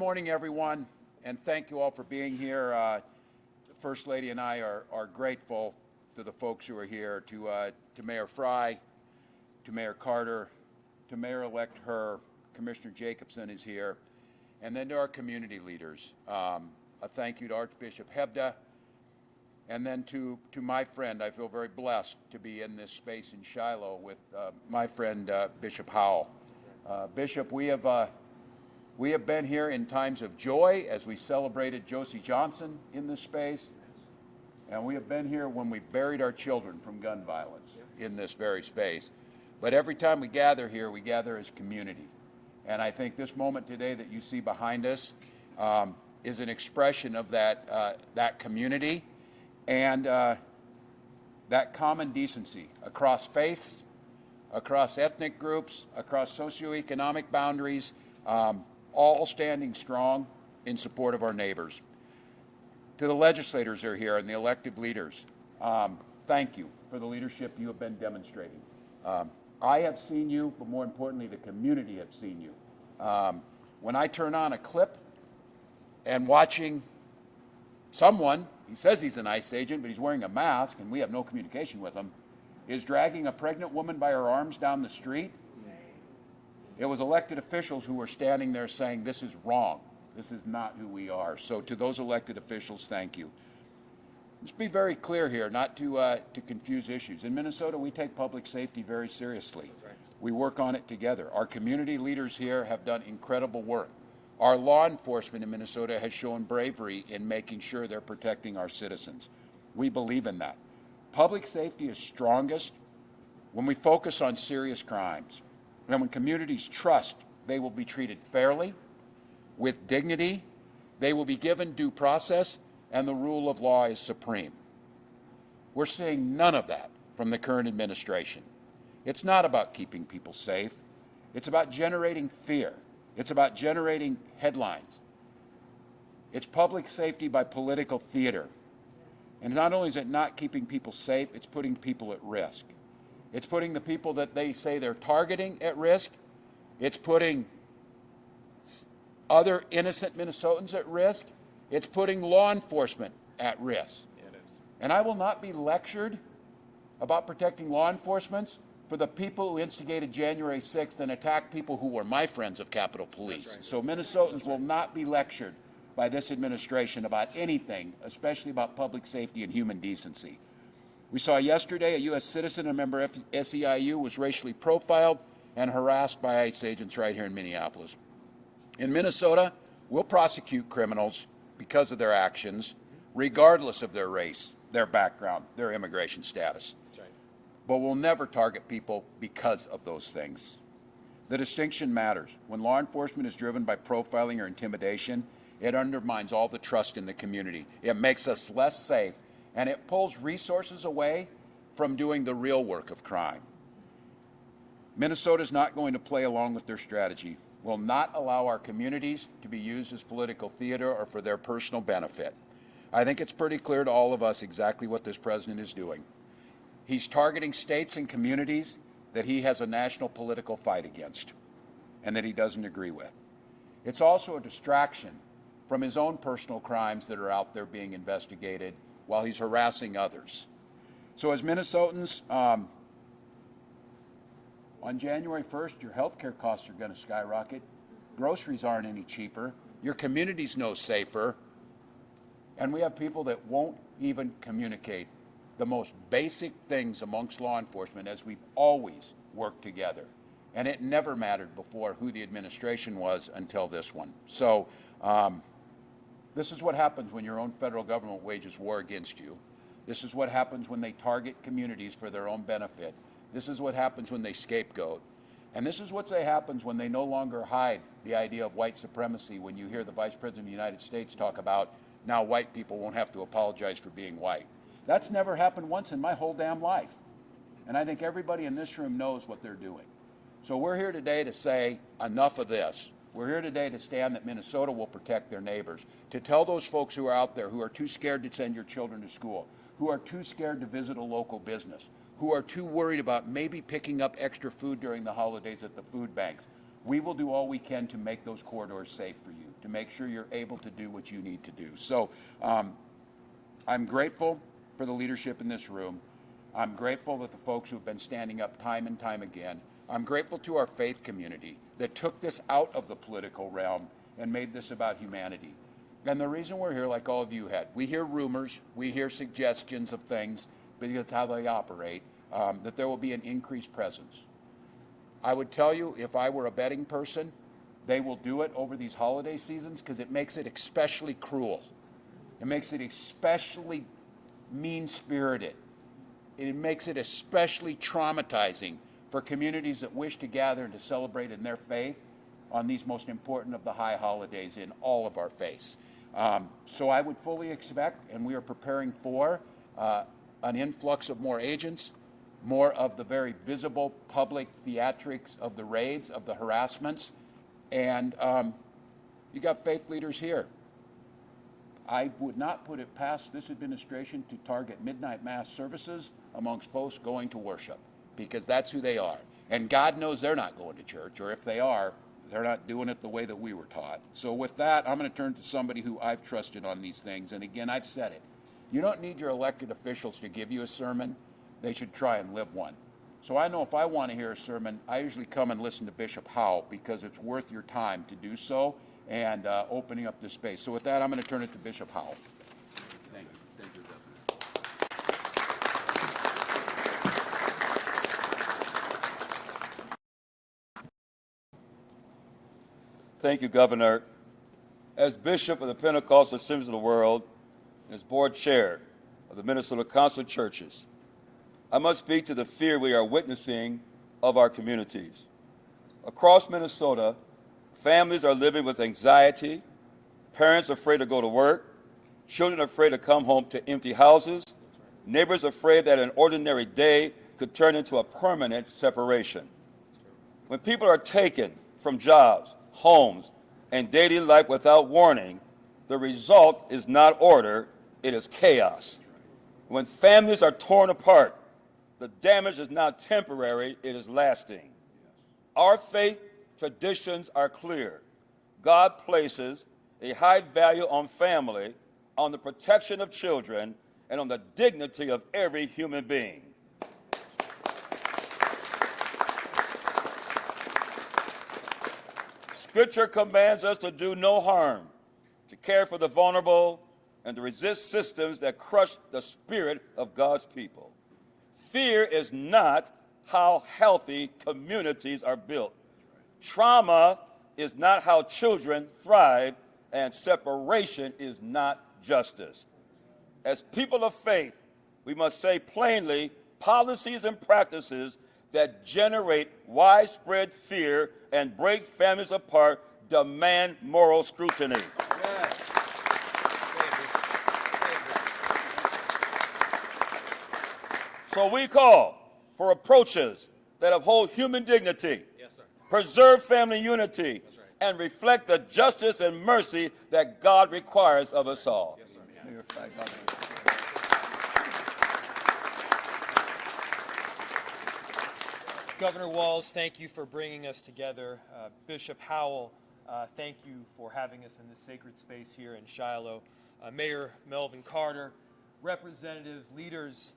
morning, everyone, and thank you all for being here. The First Lady and I are grateful to the folks who are here, to Mayor Fry, to Mayor Carter, to Mayor-elect Herr, Commissioner Jacobson is here, and then to our community leaders. A thank you to Archbishop Hebda, and then to my friend. I feel very blessed to be in this space in Shiloh with my friend Bishop Howell. Bishop, we have been here in times of joy as we celebrated Josie Johnson in this space, and we have been here when we buried our children from gun violence in this very space. But every time we gather here, we gather as community. And I think this moment today that you see behind us is an expression of that community and that common decency across faiths, across ethnic groups, across socioeconomic boundaries, all standing strong in support of our neighbors. To the legislators who are here and the elected leaders, thank you for the leadership you have been demonstrating. I have seen you, but more importantly, the community has seen you. When I turn on a clip and watching someone, he says he's an ICE agent, but he's wearing a mask and we have no communication with him, is dragging a pregnant woman by her arms down the street, it was elected officials who were standing there saying, this is wrong. This is not who we are. So to those elected officials, thank you. Let's be very clear here, not to confuse issues. In Minnesota, we take public safety very seriously. Right. We work on it together. Our community leaders here have done incredible work. Our law enforcement in Minnesota has shown bravery in making sure they're protecting our citizens. We believe in that. Public safety is strongest when we focus on serious crimes. And when communities trust they will be treated fairly, with dignity, they will be given due process, and the rule of law is supreme. We're seeing none of that from the current administration. It's not about keeping people safe. It's about generating fear. It's about generating headlines. It's public safety by political theater. And not only is it not keeping people safe, it's putting people at risk. It's putting the people that they say they're targeting at risk. It's putting other innocent Minnesotans at risk. It's putting law enforcement at risk. It is. And I will not be lectured about protecting law enforcement for the people who instigated January 6th and attacked people who were my friends of Capitol Police. Right. So Minnesotans will not be lectured by this administration about anything, especially about public safety and human decency. We saw yesterday a U.S. citizen, a member of SEIU, was racially profiled and harassed by ICE agents right here in Minneapolis. In Minnesota, we'll prosecute criminals because of their actions, regardless of their race, their background, their immigration status. That's right. But we'll never target people because of those things. The distinction matters. When law enforcement is driven by profiling or intimidation, it undermines all the trust in the community. It makes us less safe, and it pulls resources away from doing the real work of crime. Minnesota is not going to play along with their strategy. Will not allow our communities to be used as political theater or for their personal benefit. I think it's pretty clear to all of us exactly what this president is doing. He's targeting states and communities that he has a national political fight against and that he doesn't agree with. It's also a distraction from his own personal crimes that are out there being investigated while he's harassing others. So as Minnesotans, on January 1st, your health care costs are going to skyrocket. Groceries aren't any cheaper. Your community's no safer. And we have people that won't even communicate the most basic things amongst law enforcement, as we've always worked together. And it never mattered before who the administration was until this one. So this is what happens when your own federal government wages war against you. This is what happens when they target communities for their own benefit. This is what happens when they scapegoat. And this is what happens when they no longer hide the idea of white supremacy, when you hear the Vice President of the United States talk about now white people won't have to apologize for being white. That's never happened once in my whole damn life. And I think everybody in this room knows what they're doing. So we're here today to say enough of this. We're here today to stand that Minnesota will protect their neighbors, to tell those folks who are out there who are too scared to send your children to school, who are too scared to visit a local business, who are too worried about maybe picking up extra food during the holidays at the food banks. We will do all we can to make those corridors safe for you. to make sure you're able to do what you need to do. So I'm grateful for the leadership in this room. I'm grateful that the folks who have been standing up time and time again. I'm grateful to our faith community that took this out of the political realm and made this about humanity. And the reason we're here, like all of you had, we hear rumors, we hear suggestions of things, because it's how they operate, that there will be an increased presence. I would tell you, if I were a betting person, they will do it over these holiday seasons because it makes it especially cruel. It makes it especially mean-spirited. It makes it especially traumatizing for communities that wish to gather and to celebrate in their faith on these most important of the high holidays in all of our faiths. So I would fully expect, and we are preparing for, an influx of more agents, more of the very visible public theatrics of the raids, of the harassments, and you got faith leaders here. I would not put it past this administration to target midnight mass services amongst folks going to worship, because that's who they are. And God knows they're not going to church, or if they are, they're not doing it the way that we were taught. So with that, I'm going to turn to somebody who I've trusted on these things. And again, I've said it. You don't need your elected officials to give you a sermon. They should try and live one. So I know if I want to hear a sermon, I usually come and listen to Bishop Howell, because it's worth your time to do so and opening up this space. So with that, I'm going to turn it to Bishop Howell. Thank you. Thank you, Governor. Thank you, Governor. As Bishop of the Pentecostal Assemblies of the World and as Board Chair of the Minnesota Council of Churches, I must speak to the fear we are witnessing of our communities. Across Minnesota, families are living with anxiety, parents afraid to go to work, children afraid to come home to empty houses, neighbors afraid that an ordinary day could turn into a permanent separation. When people are taken from jobs, homes, and daily life without warning, the result is not order, it is chaos. When families are torn apart, the damage is not temporary, it is lasting. Our faith traditions are clear. God places a high value on family, on the protection of children, and on the dignity of every human being. Scripture commands us to do no harm, to care for the vulnerable, and to resist systems that crush the spirit of God's people. Fear is not how healthy communities are built. Trauma is not how children thrive, and separation is not justice. As people of faith, we must say plainly, policies and practices that generate widespread fear and break families apart demand moral scrutiny. Yes. So we call for approaches that uphold human dignity, yes, sir, preserve family unity, right, and reflect the justice and mercy that God requires of us all. Yes, sir. Governor Walz, thank you for bringing us together. Bishop Howell, thank you for having us in this sacred space here in Shiloh. Mayor Melvin Carter, representatives, leaders,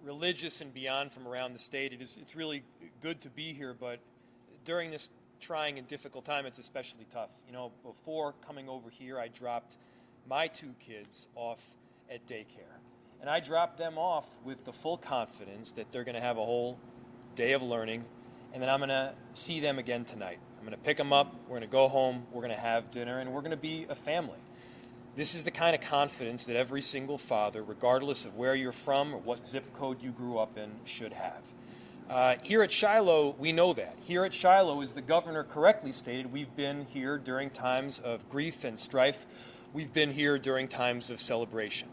religious and beyond from around the state. It's really good to be here, but during this trying and difficult time, it's especially tough. You know, before coming over here, I dropped my 2 kids off at daycare. And I dropped them off with the full confidence that they're going to have a whole day of learning, and then I'm going to see them again tonight. I'm going to pick them up, we're going to go home, we're going to have dinner, and we're going to be a family. This is the kind of confidence that every single father, regardless of where you're from or what zip code you grew up in, should have. Here at Shiloh, we know that. Here at Shiloh, as the governor correctly stated, we've been here during times of grief and strife. We've been here during times of celebration.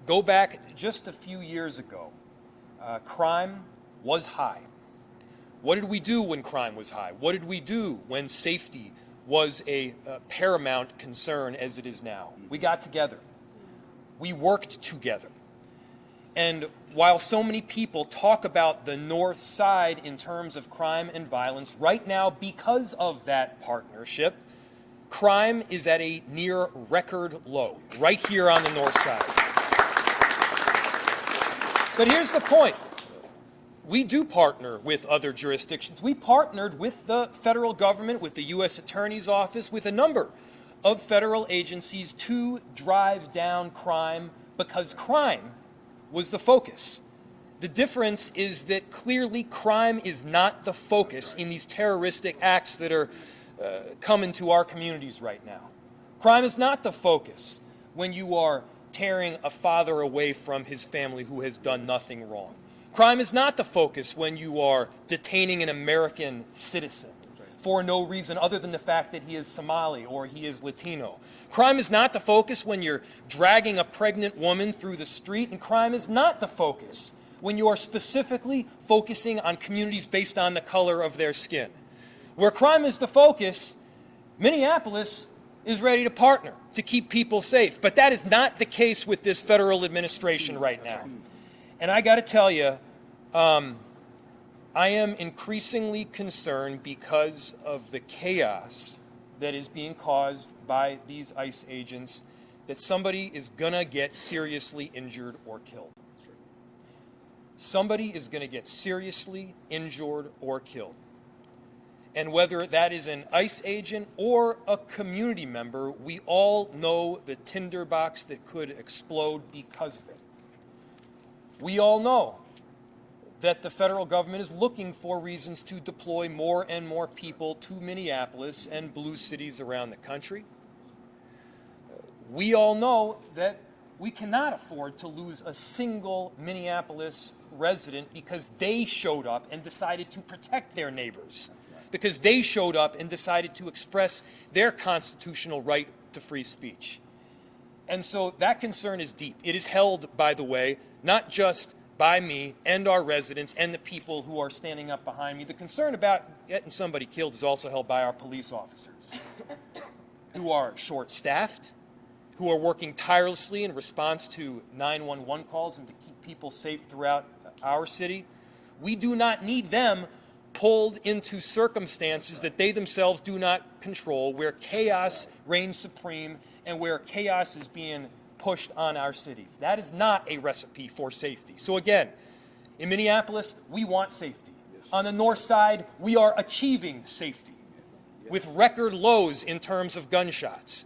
Go back just a few years ago, crime was high. What did we do when crime was high? What did we do when safety was a paramount concern as it is now? We got together. We worked together. And while so many people talk about the North Side in terms of crime and violence, right now, because of that partnership, crime is at a near record low, right here on the north side. But here's the point. We do partner with other jurisdictions. We partnered with the federal government, with the U.S. Attorney's Office, with a number of federal agencies to drive down crime because crime was the focus. The difference is that clearly crime is not the focus in these terroristic acts that are coming to our communities right now. Crime is not the focus when you are tearing a father away from his family who has done nothing wrong. Crime is not the focus when you are detaining an American citizen for no reason other than the fact that he is Somali or he is Latino. Crime is not the focus when you're dragging a pregnant woman through the street, and crime is not the focus when you are specifically focusing on communities based on the color of their skin. Where crime is the focus, Minneapolis is ready to partner to keep people safe. But that is not the case with this federal administration right now. And I got to tell you, I am increasingly concerned because of the chaos that is being caused by these ICE agents that somebody is going to get seriously injured or killed. Somebody is going to get seriously injured or killed. And whether that is an ICE agent or a community member, we all know the tinderbox that could explode because of it. We all know that the federal government is looking for reasons to deploy more and more people to Minneapolis and blue cities around the country. We all know that we cannot afford to lose a single Minneapolis resident because they showed up and decided to protect their neighbors, because they showed up and decided to express their constitutional right to free speech. And so that concern is deep. It is held, by the way, not just by me and our residents and the people who are standing up behind me. The concern about getting somebody killed is also held by our police officers, who are short-staffed, who are working tirelessly in response to 911 calls and to keep people safe throughout our city. We do not need them pulled into circumstances that they themselves do not control, where chaos reigns supreme and where chaos is being pushed on our cities. That is not a recipe for safety. So again, in Minneapolis, we want safety. On the north side, we are achieving safety with record lows in terms of gunshots.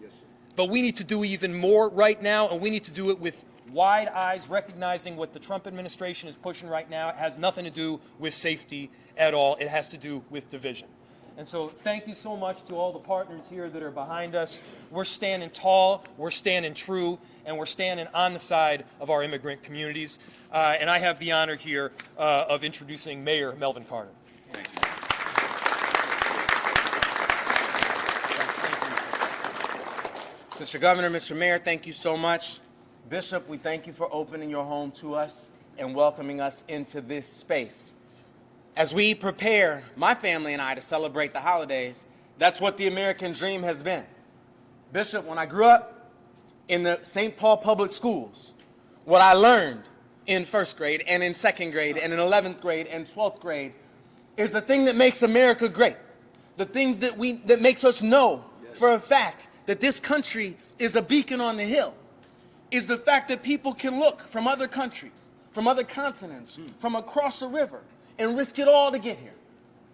But we need to do even more right now, and we need to do it with wide eyes, recognizing what the Trump administration is pushing right now. It has nothing to do with safety at all. It has to do with division. And so thank you so much to all the partners here that are behind us. We're standing tall, we're standing true, and we're standing on the side of our immigrant communities. And I have the honor here of introducing Mayor Melvin Carter. Thank you. Mr. Governor, Mr. Mayor, thank you so much. Bishop, we thank you for opening your home to us and welcoming us into this space. As we prepare, my family and I, to celebrate the holidays, that's what the American dream has been. Bishop, when I grew up in the St. Paul public schools, what I learned in first grade and in second grade and in 11th grade and 12th grade is the thing that makes America great. The thing that makes us know for a fact that this country is a beacon on the hill is the fact that people can look from other countries, from other continents, from across the river, and risk it all to get here.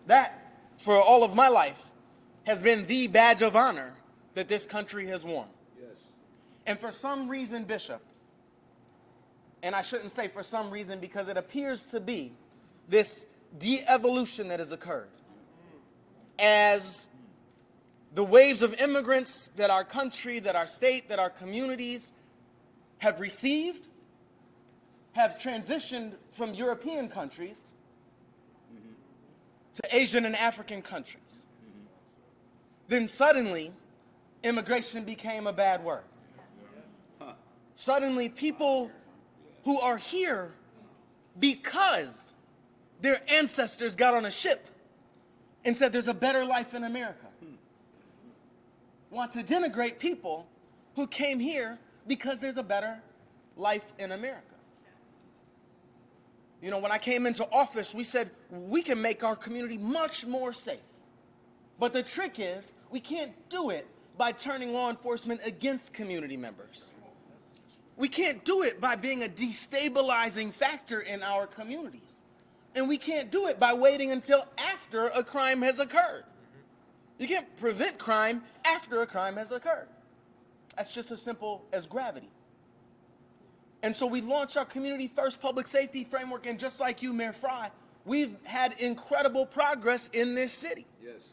That, for all of my life, has been the badge of honor that this country has worn. Yes. And for some reason, Bishop, and I shouldn't say for some reason because it appears to be this de-evolution that has occurred as the waves of immigrants that our country, that our state, that our communities have received, have transitioned from European countries to Asian and African countries. Then suddenly, immigration became a bad word. Suddenly, people who are here because their ancestors got on a ship and said there's a better life in America, want to denigrate people who came here because there's a better life in America. You know, when I came into office, we said we can make our community much more safe. But the trick is we can't do it by turning law enforcement against community members. We can't do it by being a destabilizing factor in our communities. And we can't do it by waiting until after a crime has occurred. You can't prevent crime after a crime has occurred. That's just as simple as gravity. And so we launched our Community First Public Safety Framework, and just like you, Mayor Fry, we've had incredible progress in this city. Yes.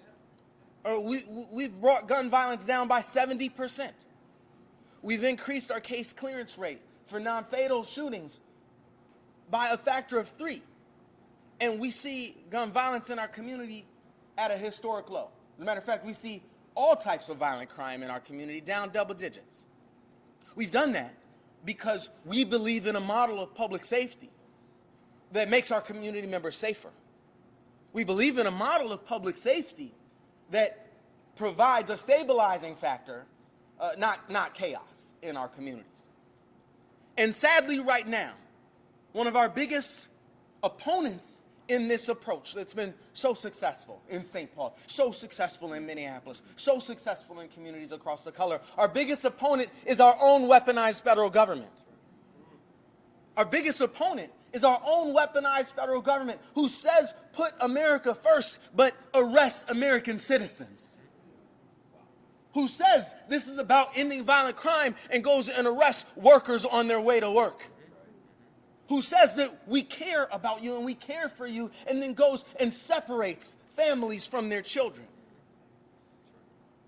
We've brought gun violence down by 70%. We've increased our case clearance rate for non-fatal shootings by a factor of 3. And we see gun violence in our community at a historic low. As a matter of fact, we see all types of violent crime in our community down double digits. We've done that because we believe in a model of public safety that makes our community members safer. We believe in a model of public safety that provides a stabilizing factor, not chaos in our communities. And sadly, right now, one of our biggest opponents in this approach that's been so successful in St. Paul, so successful in Minneapolis, so successful in communities across the color, our biggest opponent is our own weaponized federal government. Our biggest opponent is our own weaponized federal government who says put America first but arrests American citizens. Who says this is about ending violent crime and goes and arrests workers on their way to work. Who says that we care about you and we care for you and then goes and separates families from their children.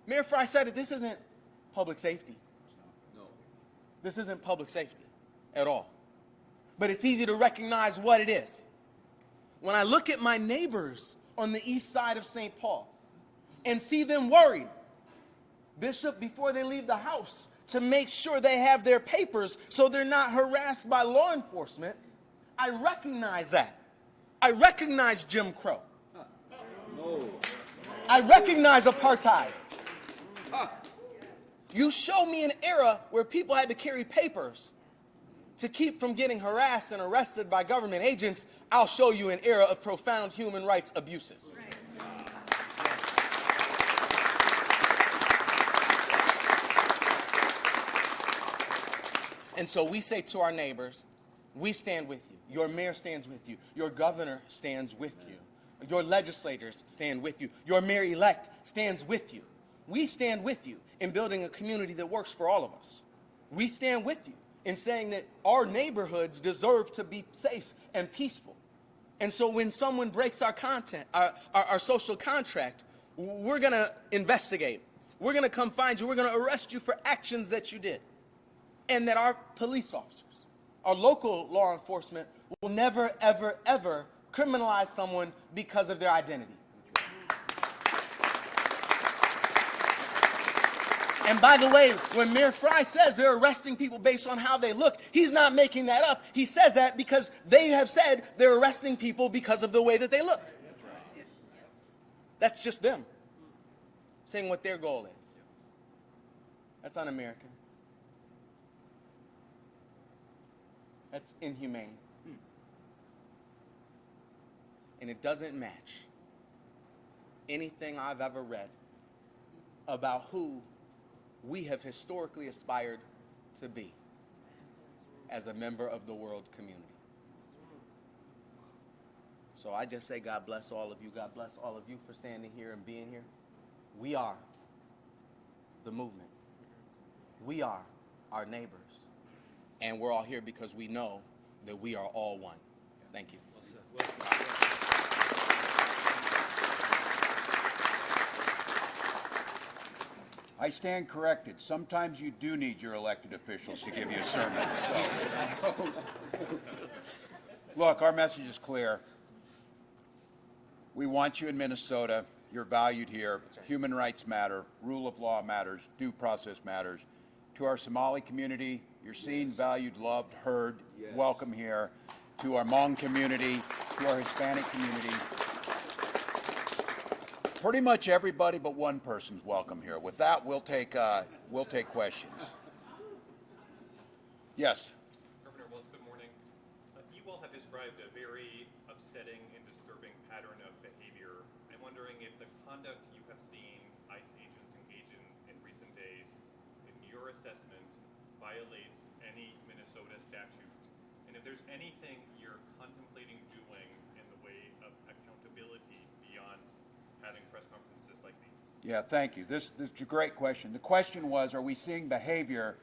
Mayor Fry said that this isn't public safety. No. This isn't public safety at all. But it's easy to recognize what it is. When I look at my neighbors on the east side of St. Paul and see them worried, Bishop, before they leave the house, to make sure they have their papers so they're not harassed by law enforcement, I recognize that. I recognize Jim Crow. No. I recognize apartheid. You show me an era where people had to carry papers to keep from getting harassed and arrested by government agents, I'll show you an era of profound human rights abuses. And so we say to our neighbors, we stand with you. Your mayor stands with you. Your governor stands with you. Your legislators stand with you. Your mayor-elect stands with you. We stand with you in building a community that works for all of us. We stand with you in saying that our neighborhoods deserve to be safe and peaceful. And so when someone breaks our social contract, we're going to investigate. We're going to come find you. We're going to arrest you for actions that you did. And that our police officers, our local law enforcement, will never, ever, ever criminalize someone because of their identity. And by the way, when Mayor Fry says they're arresting people based on how they look, he's not making that up. He says that because they have said they're arresting people because of the way that they look. That's just them saying what their goal is. That's un-American. That's inhumane. And it doesn't match anything I've ever read about who we have historically aspired to be as a member of the world community. So I just say God bless all of you. God bless all of you for standing here and being here. We are the movement. We are our neighbors. And we're all here because we know that we are all one. Thank you. I stand corrected. Sometimes you do need your elected officials to give you a sermon. So. Look, our message is clear. We want you in Minnesota. You're valued here. Human rights matter. Rule of law matters. Due process matters. To our Somali community, you're seen, valued, loved, heard. Yes. Welcome here. To our Hmong community, to our Hispanic community. Pretty much everybody but one person's welcome here. With that, we'll take questions. Yes. Governor Walz, good morning. You all have described a very upsetting and disturbing pattern of behavior. I'm wondering if the conduct you have seen ICE agents engage in recent assessment, violates any Minnesota statute? And if there's anything you're contemplating doing in the way of accountability beyond having press conferences like these? Yeah, thank you. This is a great question. The question was, are we seeing behavior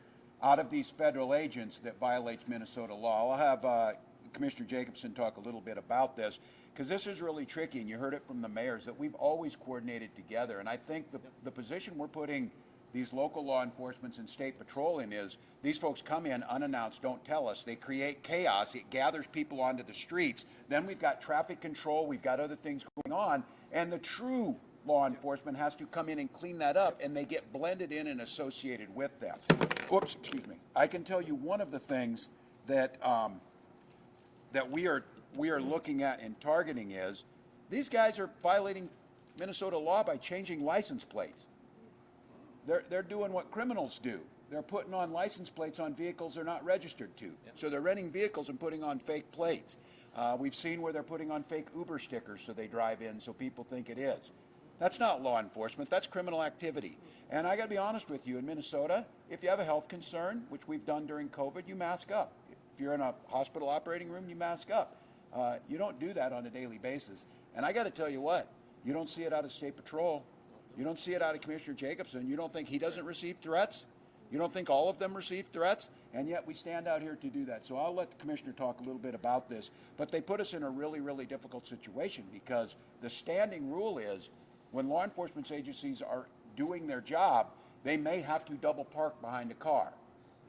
out of these federal agents that violates Minnesota law? I'll have Commissioner Jacobson talk a little bit about this, because this is really tricky, and you heard it from the mayors, that we've always coordinated together. And I think the position we're putting these local law enforcement and state patrol in is these folks come in unannounced, don't tell us. They create chaos. It gathers people onto the streets. Then we've got traffic control. We've got other things going on. And the true law enforcement has to come in and clean that up, and they get blended in and associated with them. Oops, excuse me. I can tell you one of the things that that we are looking at and targeting is these guys are violating Minnesota law by changing license plates. They're doing what criminals do. They're putting on license plates on vehicles they're not registered to. So they're renting vehicles and putting on fake plates. We've seen where they're putting on fake Uber stickers so they drive in so people think it is. That's not law enforcement. That's criminal activity. And I got to be honest with you, in Minnesota, if you have a health concern, which we've done during COVID, you mask up. If you're in a hospital operating room, you mask up. You don't do that on a daily basis. And I got to tell you what, you don't see it out of State Patrol. You don't see it out of Commissioner Jacobson. You don't think he doesn't receive threats? You don't think all of them receive threats? And yet we stand out here to do that. So I'll let the Commissioner talk a little bit about this. But they put us in a really, really difficult situation, because the standing rule is when law enforcement agencies are doing their job, they may have to double park behind a car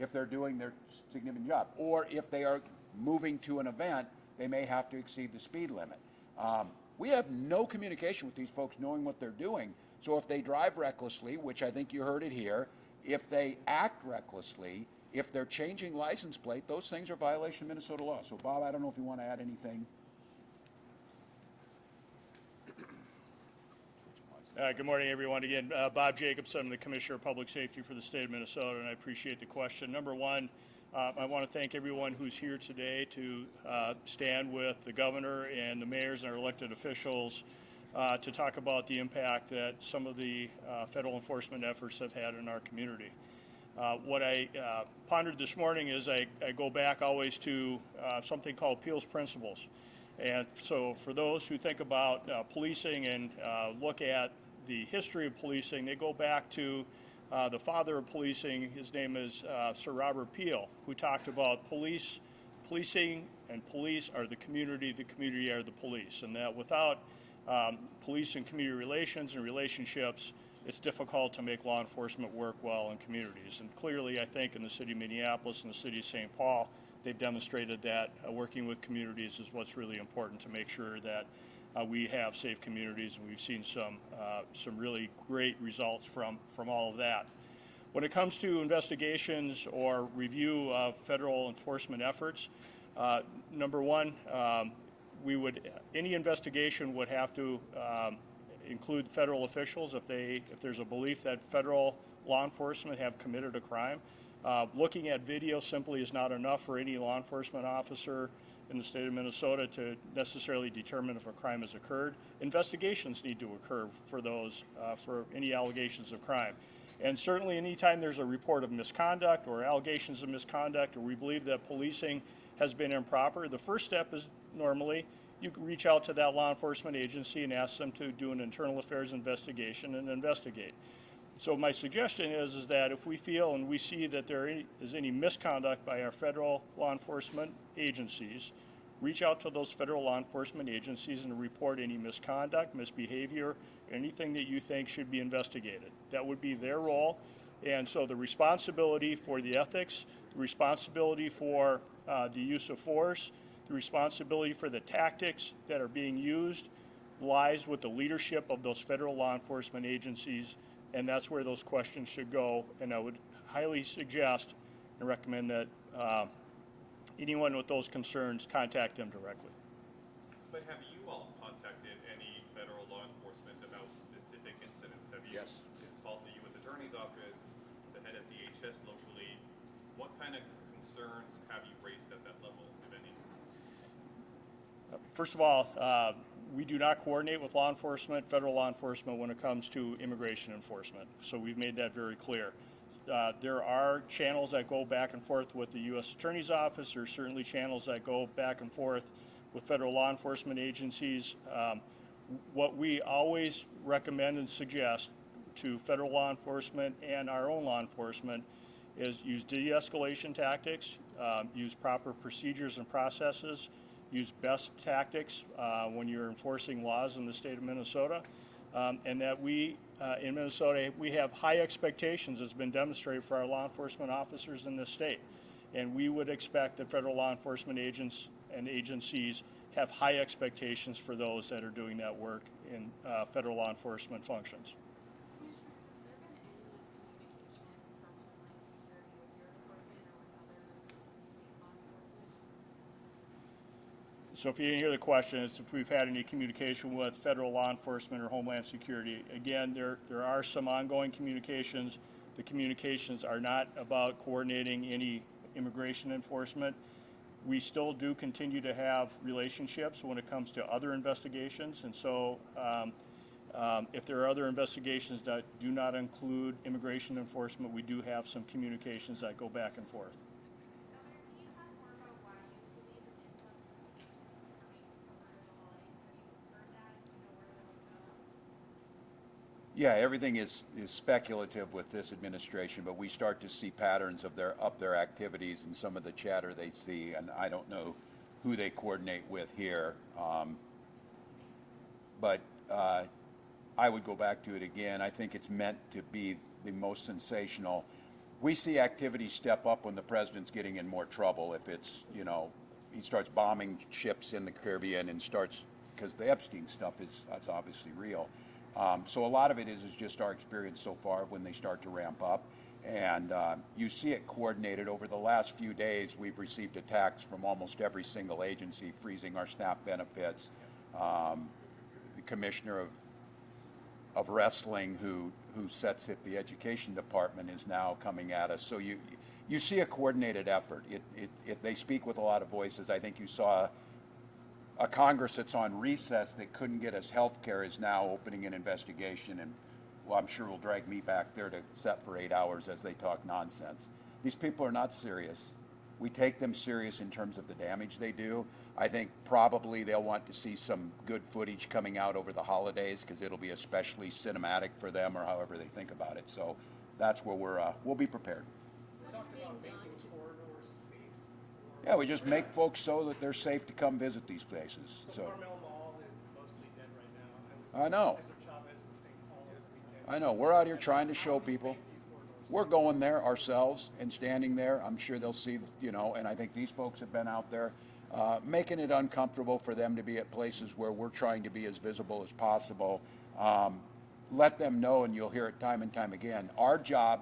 if they're doing their significant job. Or if they are moving to an event, they may have to exceed the speed limit. We have no communication with these folks knowing what they're doing. So if they drive recklessly, which I think you heard it here, if they act recklessly, if they're changing license plate, those things are violation of Minnesota law. So Bob, I don't know if you want to add anything. Good morning, everyone. Again, Bob Jacobson, I'm the Commissioner of Public Safety for the state of Minnesota, and I appreciate the question. Number one, I want to thank everyone who's here today to stand with the governor and the mayors and our elected officials to talk about the impact that some of the federal enforcement efforts have had in our community. What I pondered this morning is I go back always to something called Peel's Principles. And so for those who think about policing and look at the history of policing, they go back to the father of policing. His name is Sir Robert Peel, who talked about policing and police are the community are the police, and that without police and community relations and relationships, it's difficult to make law enforcement work well in communities. And clearly, I think in the city of Minneapolis and the city of St. Paul, they've demonstrated that working with communities is what's really important to make sure that we have safe communities, and we've seen some really great results from all of that. When it comes to investigations or review of federal enforcement efforts, number one, any investigation would have to include federal officials if there's a belief that federal law enforcement have committed a crime. Looking at video simply is not enough for any law enforcement officer in the state of Minnesota to necessarily determine if a crime has occurred. Investigations need to occur for those, for any allegations of crime. And certainly anytime there's a report of misconduct or allegations of misconduct, or we believe that policing has been improper, the first step is normally you can reach out to that law enforcement agency and ask them to do an internal affairs investigation and investigate. So my suggestion is that if we feel and we see that there is any misconduct by our federal law enforcement agencies, reach out to those federal law enforcement agencies and report any misconduct, misbehavior, anything that you think should be investigated. That would be their role. And so the responsibility for the ethics, the responsibility for the use of force, the responsibility for the tactics that are being used lies with the leadership of those federal law enforcement agencies. And that's where those questions should go. And I would highly suggest and recommend that anyone with those concerns contact them directly. But have you all contacted any federal law enforcement about specific incidents? Have you called the U.S. Attorney's Office, the head of DHS locally? What kind of concerns have you raised at that level, if any? First of all, we do not coordinate with law enforcement, federal law enforcement, when it comes to immigration enforcement. So we've made that very clear. There are channels that go back and forth with the U.S. Attorney's Office. There are certainly channels that go back and forth with federal law enforcement agencies. What we always recommend and suggest to federal law enforcement and our own law enforcement is use de-escalation tactics, use proper procedures and processes, use best tactics when you're enforcing laws in the state of Minnesota, and that we, in Minnesota, we have high expectations, as has been demonstrated for our law enforcement officers in this state. And we would expect that federal law enforcement agents and agencies have high expectations for those that are doing that work in federal law enforcement functions. So if you didn't hear the question, it's if we've had any communication with federal law enforcement or Homeland Security. Again, there are some ongoing communications. The communications are not about coordinating any immigration enforcement. We still do continue to have relationships when it comes to other investigations. And so if there are other investigations that do not include immigration enforcement, we do have some communications that go back and forth. Yeah, everything is speculative with this administration, but we start to see patterns of their activities and some of the chatter they see, and I don't know who they coordinate with here. But I would go back to it again. I think it's meant to be the most sensational. We see activity step up when the president's getting in more trouble. If it's, you know, he starts bombing ships in the Caribbean and starts, because the Epstein stuff that's obviously real. So a lot of it is just our experience so far when they start to ramp up. And you see it coordinated. Over the last few days, we've received attacks from almost every single agency, freezing our SNAP benefits. The commissioner of wrestling who sets it, the education department, is now coming at us. So you see a coordinated effort. They speak with a lot of voices. I think you saw a Congress that's on recess that couldn't get us health care is now opening an investigation, and well, I'm sure will drag me back there to sit for 8 hours as they talk nonsense. These people are not serious. We take them serious in terms of the damage they do. I think probably they'll want to see some good footage coming out over the holidays because it'll be especially cinematic for them, or however they think about it. So that's where we'll be prepared. Yeah, we just make folks so that they're safe to come visit these places. So Carmel Mall is mostly dead right now. I know. I know. We're out here trying to show people. We're going there ourselves and standing there. I'm sure they'll see, you know, and I think these folks have been out there making it uncomfortable for them to be at places where we're trying to be as visible as possible. Let them know, and you'll hear it time and time again, our job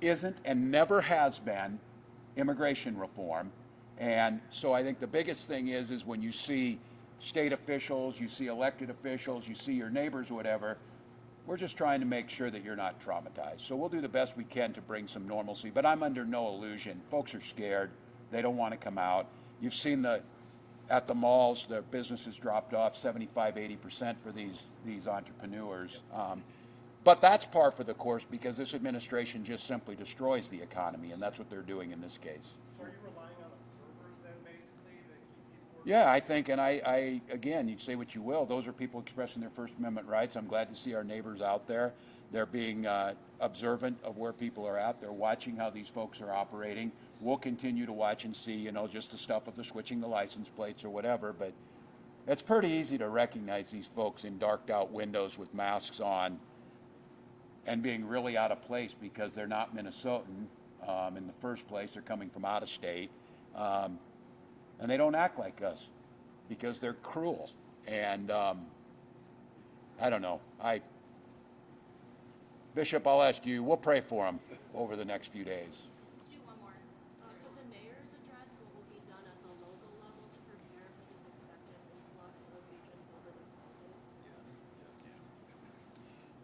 isn't and never has been immigration reform. And so I think the biggest thing is when you see state officials, you see elected officials, you see your neighbors, whatever, we're just trying to make sure that you're not traumatized. So we'll do the best we can to bring some normalcy, but I'm under no illusion. Folks are scared. They don't want to come out. You've seen at the malls, the businesses dropped off 75, 80% for these entrepreneurs. But that's par for the course because this administration just simply destroys the economy, and that's what they're doing in this case. So are you relying on observers then, basically, to keep these orders? Yeah, I think, and I again, you say what you will, those are people expressing their First Amendment rights. I'm glad to see our neighbors out there. They're being observant of where people are at. They're watching how these folks are operating. We'll continue to watch and see, you know, just the stuff of the switching the license plates or whatever, but it's pretty easy to recognize these folks in darked out windows with masks on and being really out of place because they're not Minnesotan in the first place. They're coming from out of state. And they don't act like us because they're cruel. And I don't know. Bishop, I'll ask you. We'll pray for them over the next few days. Let's do one more. Could the mayor's address what will be done at the local level to prepare for this expected influx of agents over the holidays?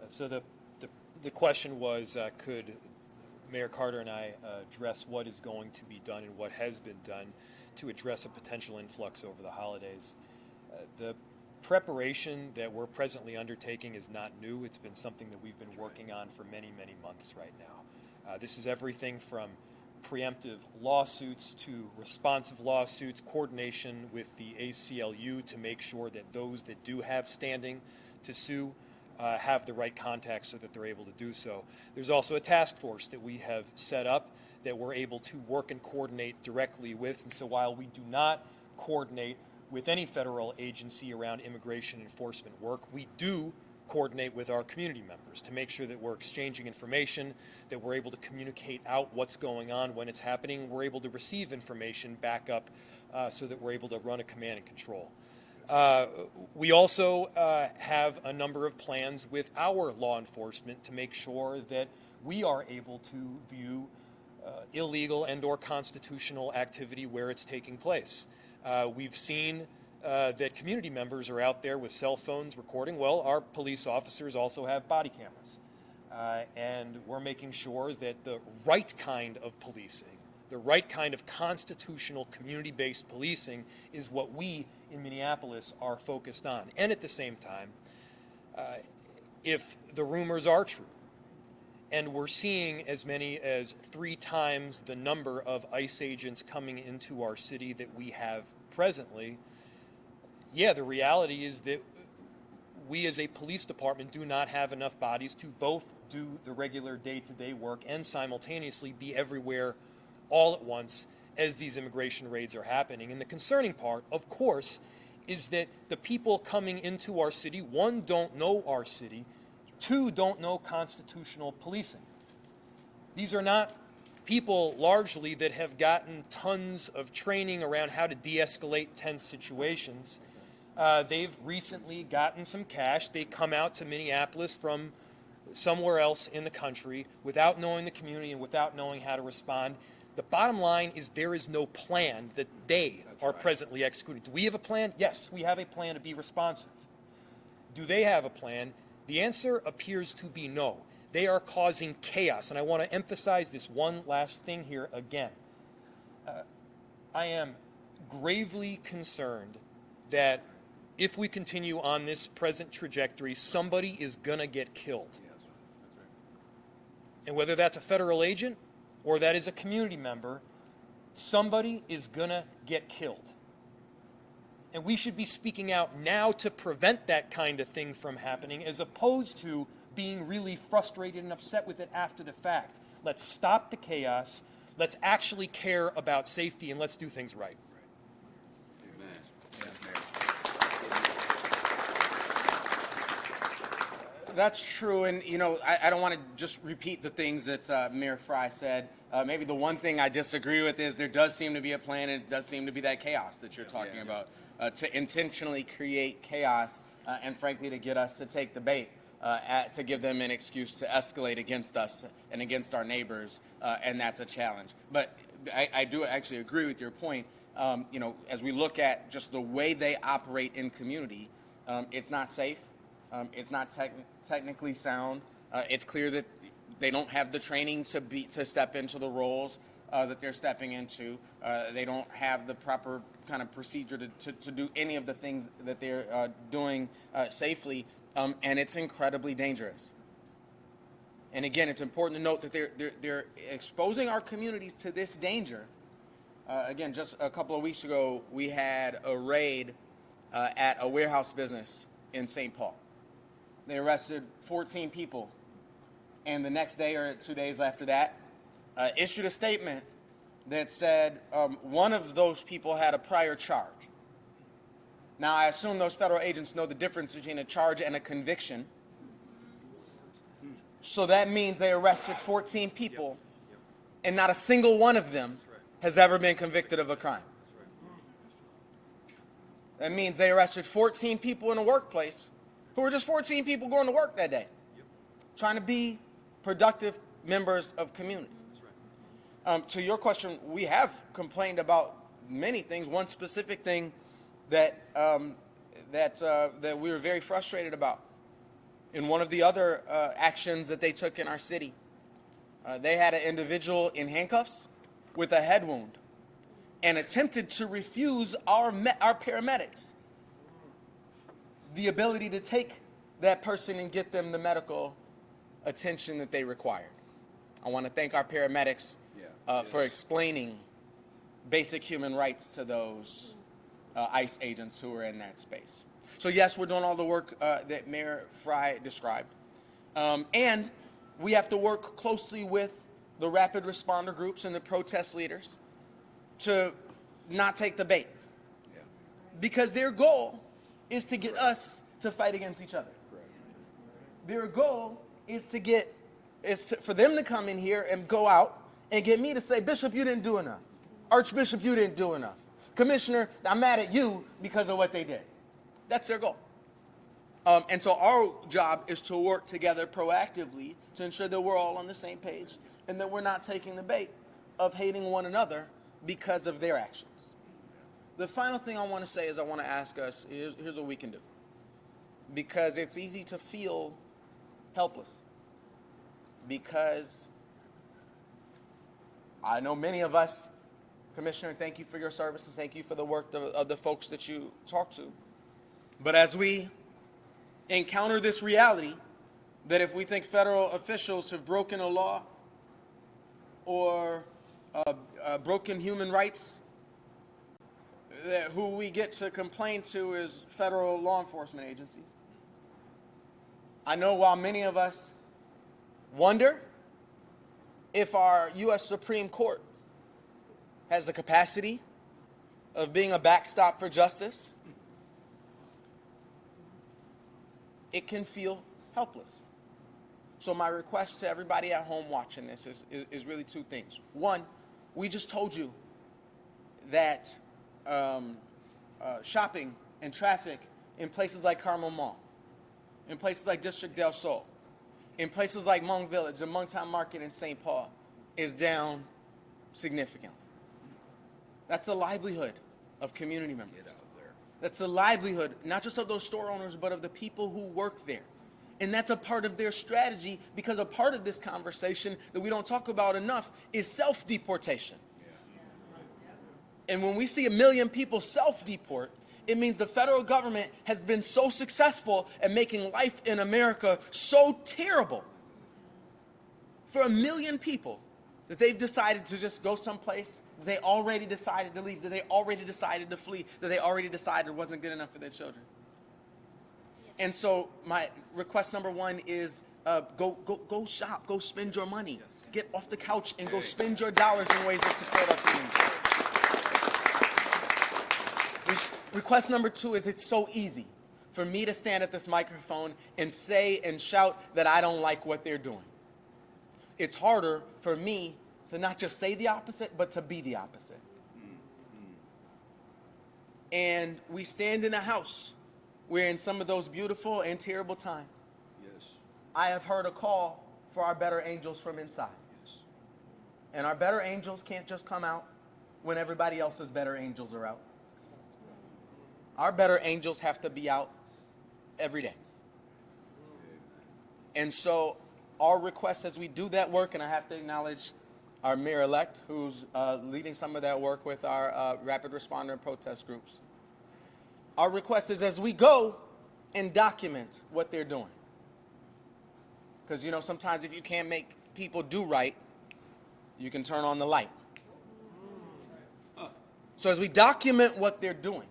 So the question was, could Mayor Carter and I address what is going to be done and what has been done to address a potential influx over the holidays? The preparation that we're presently undertaking is not new. It's been something that we've been working on for many, many months right now. This is everything from preemptive lawsuits to responsive lawsuits, coordination with the ACLU to make sure that those that do have standing to sue have the right contacts so that they're able to do so. There's also a task force that we have set up that we're able to work and coordinate directly with. And so while we do not coordinate with any federal agency around immigration enforcement work, we do coordinate with our community members to make sure that we're exchanging information, that we're able to communicate out what's going on when it's happening, we're able to receive information back up so that we're able to run a command and control. We also have a number of plans with our law enforcement to make sure that we are able to view illegal and or constitutional activity where it's taking place. We've seen that community members are out there with cell phones recording. Well, our police officers also have body cameras. And we're making sure that the right kind of policing, the right kind of constitutional community-based policing is what we in Minneapolis are focused on. And at the same time, if the rumors are true, and we're seeing as many as 3 times the number of ICE agents coming into our city that we have presently, yeah, the reality is that we as a police department do not have enough bodies to both do the regular day-to-day work and simultaneously be everywhere all at once as these immigration raids are happening. And the concerning part, of course, is that the people coming into our city, 1, don't know our city, 2, don't know constitutional policing. These are not people largely that have gotten tons of training around how to de-escalate tense situations. They've recently gotten some cash. They come out to Minneapolis from somewhere else in the country without knowing the community and without knowing how to respond. The bottom line is there is no plan that they are presently executing. Do we have a plan? Yes, we have a plan to be responsive. Do they have a plan? The answer appears to be no. They are causing chaos. And I want to emphasize this one last thing here again. I am gravely concerned that if we continue on this present trajectory, somebody is going to get killed. And whether that's a federal agent or that is a community member, somebody is going to get killed. And we should be speaking out now to prevent that kind of thing from happening, as opposed to being really frustrated and upset with it after the fact. Let's stop the chaos. Let's actually care about safety, and let's do things right. That's true, and I don't want to just repeat the things that Mayor Fry said. Maybe the one thing I disagree with is there does seem to be a plan, and it does seem to be that chaos that you're talking about, to intentionally create chaos and frankly to get us to take the bait, to give them an excuse to escalate against us and against our neighbors, and that's a challenge. But I do actually agree with your point. As we look at just the way they operate in community, it's not safe. It's not technically sound. It's clear that they don't have the training to step into the roles that they're stepping into. They don't have the proper kind of procedure to do any of the things that they're doing safely, and it's incredibly dangerous. And again, it's important to note that they're exposing our communities to this danger. Again, just a couple of weeks ago, we had a raid at a warehouse business in St. Paul. They arrested 14 people, and the next day or 2 days after that, issued a statement that said one of those people had a prior charge. Now, I assume those federal agents know the difference between a charge and a conviction. So that means they arrested 14 people, and not a single one of them has ever been convicted of a crime. That means they arrested 14 people in a workplace who were just 14 people going to work that day, trying to be productive members of community. To your question, we have complained about many things. One specific thing that we were very frustrated about in one of the other actions that they took in our city, they had an individual in handcuffs with a head wound and attempted to refuse our paramedics the ability to take that person and get them the medical attention that they required. I want to thank our paramedics for explaining basic human rights to those ICE agents who are in that space. So yes, we're doing all the work that Mayor Fry described. And we have to work closely with the rapid responder groups and the protest leaders to not take the bait. Because their goal is to get us to fight against each other. Their goal is for them to come in here and go out and get me to say, Bishop, you didn't do enough. Archbishop, you didn't do enough. Commissioner, I'm mad at you because of what they did. That's their goal. And so our job is to work together proactively to ensure that we're all on the same page and that we're not taking the bait of hating one another because of their actions. The final thing I want to say is I want to ask us, here's what we can do. Because it's easy to feel helpless. Because I know many of us, Commissioner, thank you for your service and thank you for the work of the folks that you talk to. But as we encounter this reality that if we think federal officials have broken a law or broken human rights, that who we get to complain to is federal law enforcement agencies. I know while many of us wonder if our U.S. Supreme Court has the capacity of being a backstop for justice, it can feel helpless. So my request to everybody at home watching this is really two things. One, we just told you that shopping and traffic in places like Carmel Mall, in places like District del Sol, in places like Hmong Village and Moncton Market in St. Paul is down significantly. That's the livelihood of community members. That's the livelihood, not just of those store owners, but of the people who work there. And that's a part of their strategy, because a part of this conversation that we don't talk about enough is self-deportation. And when we see 1 million people self-deport, it means the federal government has been so successful at making life in America so terrible for 1 million people that they've decided to just go someplace they already decided to leave, that they already decided to flee, that they already decided wasn't good enough for their children. And so my request number one is go shop, go spend your money. Get off the couch and go spend your dollars in ways that support our community. Request number two is it's so easy for me to stand at this microphone and say and shout that I don't like what they're doing. It's harder for me to not just say the opposite, but to be the opposite. And we stand in a house where in some of those beautiful and terrible times, I have heard a call for our better angels from inside. And our better angels can't just come out when everybody else's better angels are out. Our better angels have to be out every day. And so our request as we do that work, and I have to acknowledge our mayor-elect who's leading some of that work with our rapid responder and protest groups. Our request is as we go and document what they're doing. Because, you know, sometimes if you can't make people do right, you can turn on the light. So as we document what they're doing,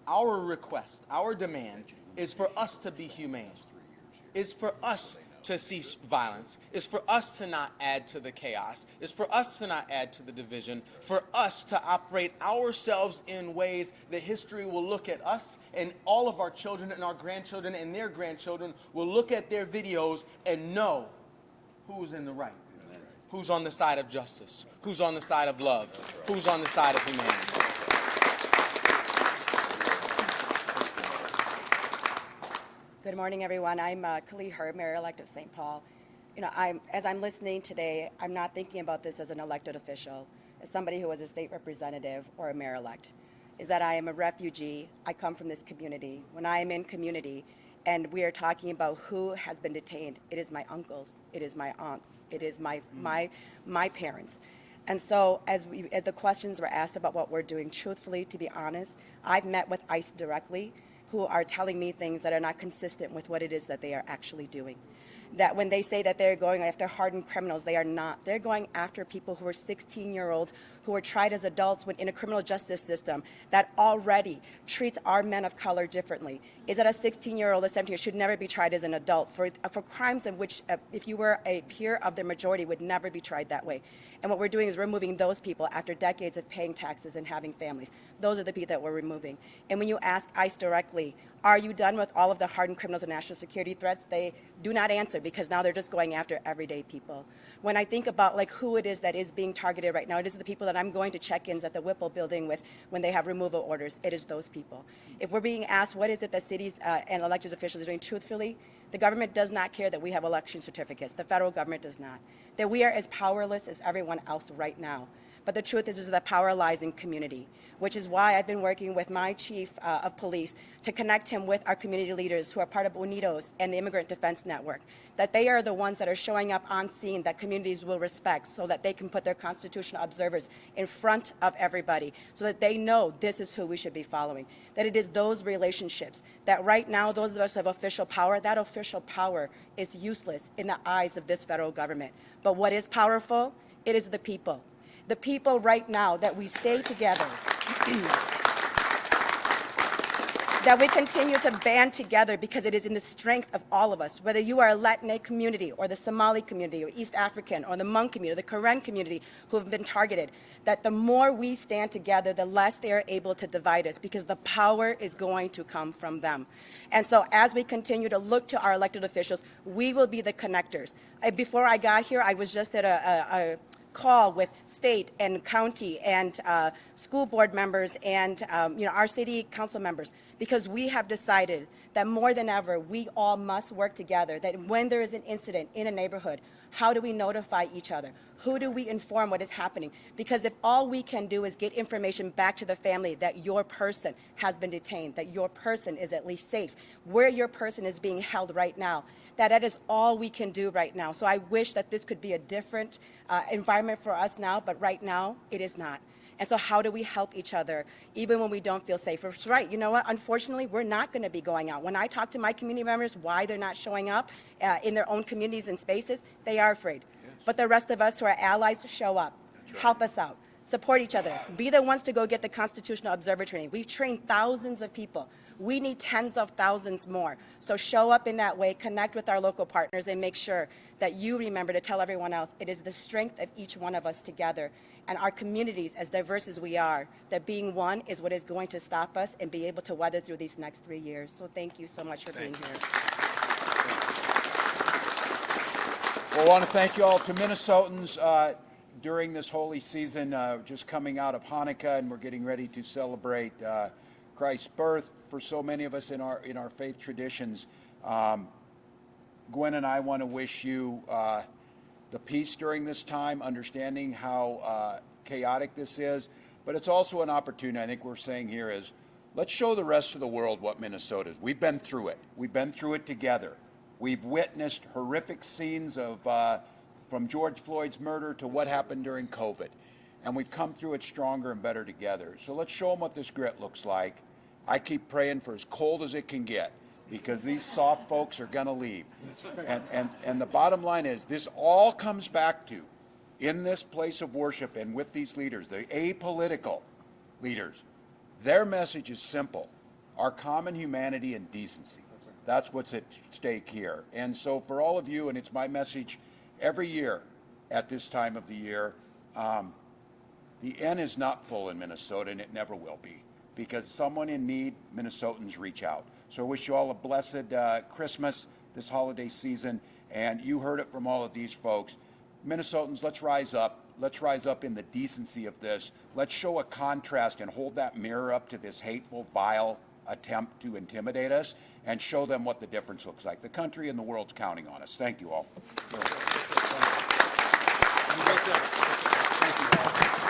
our request, our demand is for us to be humane, is for us to cease violence, is for us to not add to the chaos, is for us to not add to the division, for us to operate ourselves in ways that history will look at us and all of our children and our grandchildren and their grandchildren will look at their videos and know who's in the right, who's on the side of justice, who's on the side of love, who's on the side of humanity. Good morning, everyone. I'm Kali Herb, Mayor-elect of St. Paul. You know, as I'm listening today, I'm not thinking about this as an elected official, as somebody who was a state representative or a mayor-elect. Is that I am a refugee. I come from this community. When I am in community and we are talking about who has been detained, it is my uncles, it is my aunts, it is my parents. And so as the questions were asked about what we're doing, truthfully, to be honest, I've met with ICE directly, who are telling me things that are not consistent with what it is that they are actually doing. that when they say that they're going after hardened criminals, they are not. They're going after people who are 16-year-olds who were tried as adults when in a criminal justice system that already treats our men of color differently. Is that a 16-year-old or 17-year-old should never be tried as an adult for crimes in which, if you were a peer of the majority, would never be tried that way. And what we're doing is removing those people after decades of paying taxes and having families. Those are the people that we're removing. And when you ask ICE directly, are you done with all of the hardened criminals and national security threats? They do not answer because now they're just going after everyday people. When I think about like who it is that is being targeted right now, it is the people that I'm going to check-ins at the Whipple building with when they have removal orders. It is those people. If we're being asked what is it that cities and elected officials are doing truthfully, the government does not care that we have election certificates. The federal government does not. That we are as powerless as everyone else right now. But the truth is that power lies in community, which is why I've been working with my chief of police to connect him with our community leaders who are part of UNIDOS and the Immigrant Defense Network, that they are the ones that are showing up on scene that communities will respect so that they can put their constitutional observers in front of everybody so that they know this is who we should be following, that it is those relationships, that right now those of us who have official power, that official power is useless in the eyes of this federal government. But what is powerful? It is the people. The people right now, that we stay together, that we continue to band together because it is in the strength of all of us, whether you are a Latinx community or the Somali community or East African or the Hmong community or the Karen community who have been targeted, that the more we stand together, the less they are able to divide us because the power is going to come from them. And so as we continue to look to our elected officials, we will be the connectors. Before I got here, I was just at a call with state and county and school board members and our city council members, because we have decided that more than ever we all must work together, that when there is an incident in a neighborhood, how do we notify each other? Who do we inform what is happening? Because if all we can do is get information back to the family that your person has been detained, that your person is at least safe, where your person is being held right now, that is all we can do right now. So I wish that this could be a different environment for us now, but right now it is not. And so how do we help each other even when we don't feel safe? It's right. You know what? Unfortunately, we're not going to be going out. When I talk to my community members why they're not showing up in their own communities and spaces, they are afraid. Yes. But the rest of us who are allies, show up, right. Help us out, support each other, be the ones to go get the constitutional observer training. We've trained thousands of people. We need tens of thousands more. So show up in that way, connect with our local partners, and make sure that you remember to tell everyone else it is the strength of each one of us together and our communities, as diverse as we are, that being one is what is going to stop us and be able to weather through these next 3 years. So thank you so much for being here. Well, I want to thank you all. To Minnesotans, during this holy season, just coming out of Hanukkah, and we're getting ready to celebrate Christ's birth for so many of us in our faith traditions. Gwen and I want to wish you the peace during this time, understanding how chaotic this is, but it's also an opportunity. I think we're saying here is, let's show the rest of the world what Minnesota is. We've been through it. We've been through it together. We've witnessed horrific scenes of from George Floyd's murder to what happened during COVID. And we've come through it stronger and better together. So let's show them what this grit looks like. I keep praying for as cold as it can get, because these soft folks are going to leave. And the bottom line is, this all comes back to, in this place of worship and with these leaders, the apolitical leaders, their message is simple: our common humanity and decency. That's what's at stake here. And so for all of you, and it's my message every year at this time of the year, the N is not full in Minnesota, and it never will be, because someone in need, Minnesotans reach out. So I wish you all a blessed Christmas this holiday season, and you heard it from all of these folks. Minnesotans, let's rise up. Let's rise up in the decency of this. Let's show a contrast and hold that mirror up to this hateful, vile attempt to intimidate us, and show them what the difference looks like. The country and the world's counting on us. Thank you all. Thank you all.